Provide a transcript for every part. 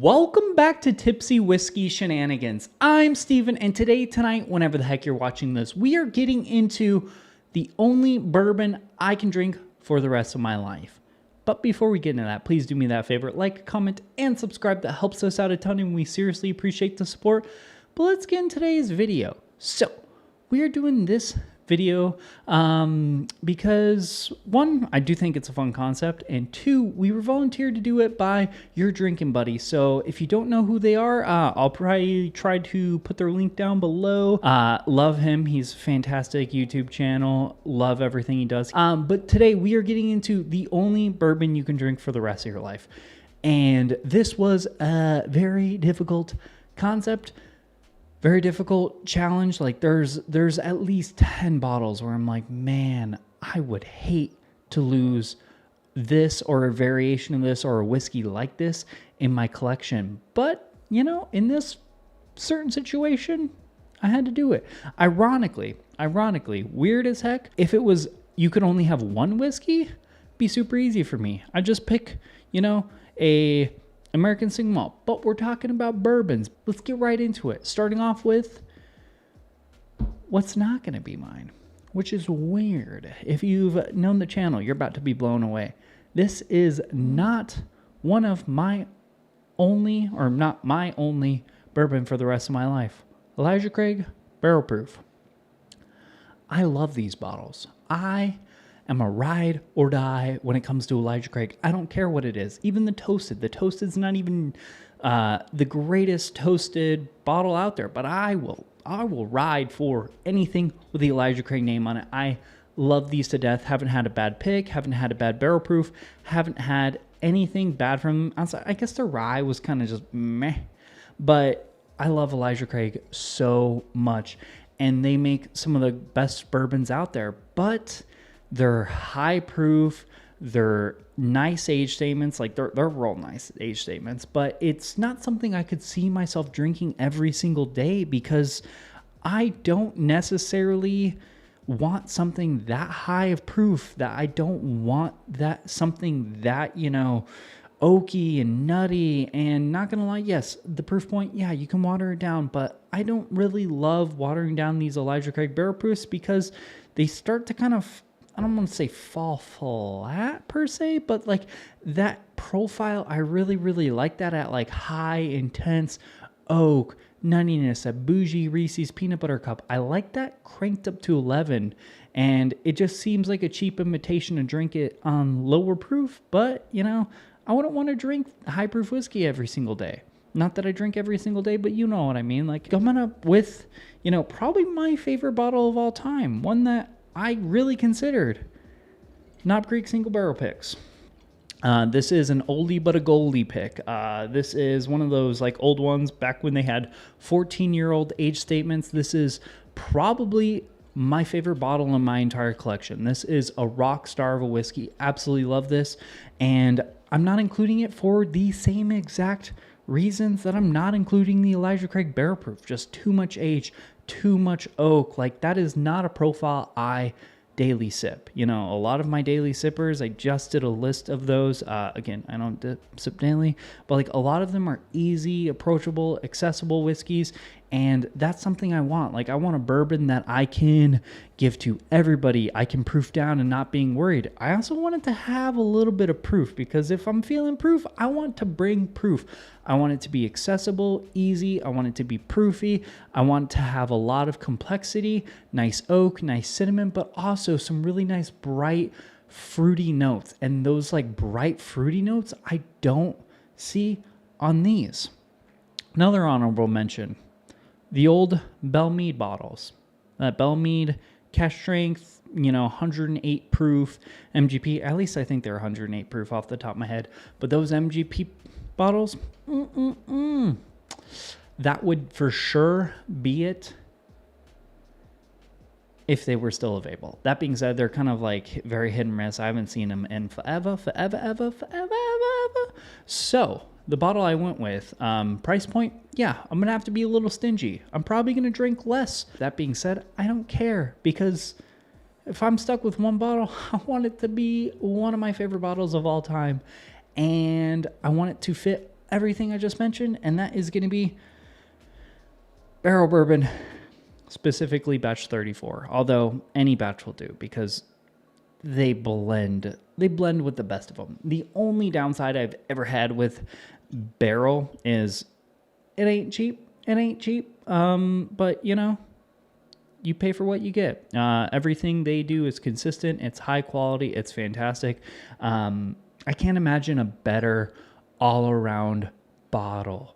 Welcome back to Tipsy Whiskey Shenanigans. I'm Steven, and tonight, whenever the heck you're watching this, we are getting into the only bourbon I can drink for the rest of my life. But before we get into that, please do me that favor, like, comment, and subscribe. That helps us out a ton, and we seriously appreciate the support. But let's get into today's video. So, we are doing this video because one, I do think it's a fun concept, and two, we were volunteered to do it by your drinking buddy. So if you don't know who they are, I'll probably try to put their link down below. Love him. He's a fantastic YouTube channel. Love everything he does. But today we are getting into the only bourbon you can drink for the rest of your life. And this was a very difficult concept. Very difficult challenge. Like there's at least 10 bottles where I'm like, man, I would hate to lose this or a variation of this or a whiskey like this in my collection. But, you know, in this certain situation, I had to do it. Ironically, weird as heck, if it was you could only have one whiskey, it'd be super easy for me. I just pick, you know, a American single malt, but we're talking about bourbons. Let's get right into it. Starting off with what's not going to be mine, which is weird. If you've known the channel, you're about to be blown away. This is not one of my only, or not my only bourbon for the rest of my life. Elijah Craig Barrel Proof. I love these bottles. I am a ride or die when it comes to Elijah Craig. I don't care what it is. Even the toasted. The toasted's not even the greatest toasted bottle out there, but I will ride for anything with the Elijah Craig name on it. I love these to death. Haven't had a bad pick. Haven't had a bad barrel proof. Haven't had anything bad from them outside. I guess the rye was kind of just meh, but I love Elijah Craig so much, and they make some of the best bourbons out there, but they're high proof, they're nice age statements, like they're real nice age statements, but it's not something I could see myself drinking every single day because I don't necessarily want something that high of proof, that I don't want that something that, you know, oaky and nutty. And not gonna lie, yes, the proof point, yeah, you can water it down, but I don't really love watering down these Elijah Craig barrel proofs because they start to kind of, I don't want to say fall flat per se, but like that profile, I really like that at like high, intense oak, nuttiness, a bougie Reese's peanut butter cup. I like that cranked up to 11, and it just seems like a cheap imitation to drink it on lower proof, but you know, I wouldn't want to drink high proof whiskey every single day. Not that I drink every single day, but you know what I mean. Like coming up with, you know, probably my favorite bottle of all time, one that I really considered. Knob Creek Single Barrel Picks. This is an oldie but a goldie pick. This is one of those like old ones back when they had 14-year-old age statements. This is probably my favorite bottle in my entire collection. This is a rock star of a whiskey. Absolutely love this. And I'm not including it for the same exact reasons that I'm not including the Elijah Craig Barrel Proof. Just too much age, too much oak. Like that is not a profile I daily sip. You know, a lot of my daily sippers, I just did a list of those. Again, I don't sip daily, but like a lot of them are easy, approachable, accessible whiskeys. And that's something I want. Like I want a bourbon that I can give to everybody. I can proof down and not being worried. I also want it to have a little bit of proof because if I'm feeling proof, I want to bring proof. I want it to be accessible, easy. I want it to be proofy. I want to have a lot of complexity, nice oak, nice cinnamon, but also some really nice bright fruity notes. And those like bright fruity notes, I don't see on these. Another honorable mention. The old Belle Meade bottles. That Belle Meade cask strength, you know, 108 proof MGP. At least I think they're 108 proof off the top of my head. But those MGP bottles, that would for sure be it if they were still available. That being said, they're kind of like very hit and miss. I haven't seen them in forever. So the bottle I went with, price point, yeah, I'm going to have to be a little stingy. I'm probably going to drink less. That being said, I don't care because if I'm stuck with one bottle, I want it to be one of my favorite bottles of all time. And I want it to fit everything I just mentioned, and that is going to be barrel bourbon, specifically batch 34. Although any batch will do because they blend with the best of them. The only downside I've ever had with barrel is it ain't cheap. But you know, you pay for what you get. Everything they do is consistent. It's high quality. It's fantastic. I can't imagine a better all-around bottle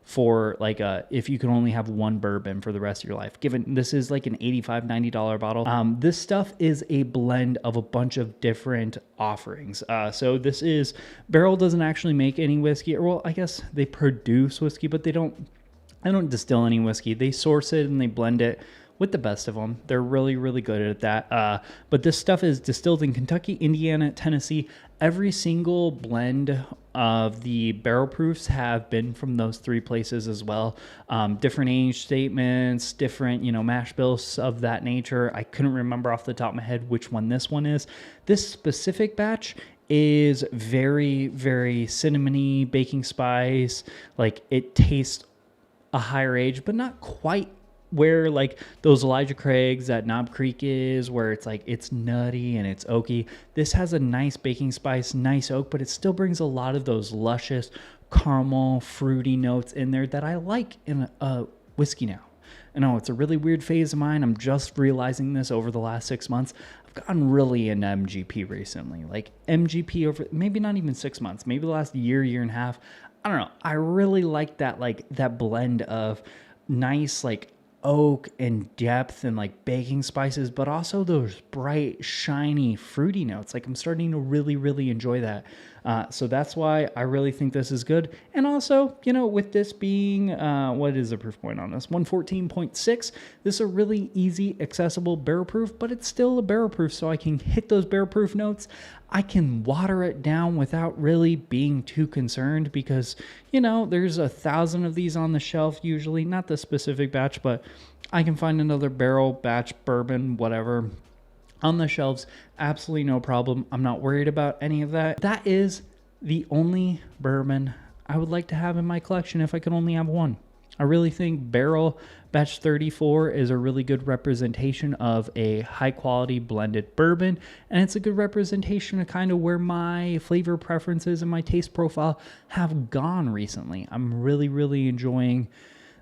for like if you can only have one bourbon for the rest of your life. Given this is like an $85, $90 bottle. This stuff is a blend of a bunch of different offerings. So this is, Barrel doesn't actually make any whiskey, or well, I guess they produce whiskey, but they don't distill any whiskey. They source it and they blend it with the best of them. They're really, really good at that. But this stuff is distilled in Kentucky, Indiana, Tennessee. Every single blend of the barrel proofs have been from those three places as well. Different age statements, different, mash bills of that nature. I couldn't remember off the top of my head which one this one is. This specific batch is very, very cinnamony, baking spice. Like it tastes a higher age, but not quite where like those Elijah Craig's that Knob Creek is, where it's like it's nutty and it's oaky. This has a nice baking spice, nice oak, but it still brings a lot of those luscious caramel, fruity notes in there that I like in a whiskey now. I know it's a really weird phase of mine. I'm just realizing this over the last 6 months. I've gotten really into MGP recently. Like MGP over maybe not even 6 months, maybe the last year and a half. I don't know. I really like that blend of nice like oak and depth and like baking spices, but also those bright, shiny, fruity notes. Like I'm starting to really, really enjoy that. So that's why I really think this is good. And also, with this being, what is the proof point on this? 114.6. This is a really easy, accessible barrel proof, but it's still a barrel proof. So I can hit those barrel proof notes. I can water it down without really being too concerned because, there's 1,000 of these on the shelf usually, not the specific batch, but I can find another barrel, batch, bourbon, whatever on the shelves. Absolutely no problem. I'm not worried about any of that. That is the only bourbon I would like to have in my collection if I could only have one. I really think Barrel Batch 34 is a really good representation of a high quality blended bourbon, and it's a good representation of kind of where my flavor preferences and my taste profile have gone recently. I'm really, really enjoying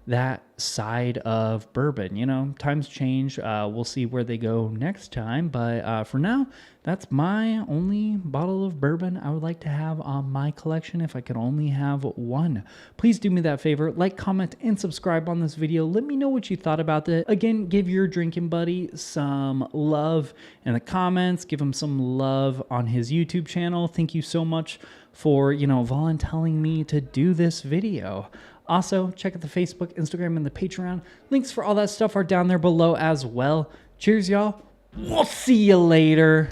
that side of bourbon. Times change. We'll see where they go next time. But for now, that's my only bottle of bourbon I would like to have on my collection if I could only have one. Please do me that favor. Like, comment, and subscribe on this video. Let me know what you thought about it. Again, give your drinking buddy some love in the comments. Give him some love on his YouTube channel. Thank you so much for, volunteering me to do this video. Also, check out the Facebook, Instagram, and the Patreon. Links for all that stuff are down there below as well. Cheers, y'all. We'll see you later.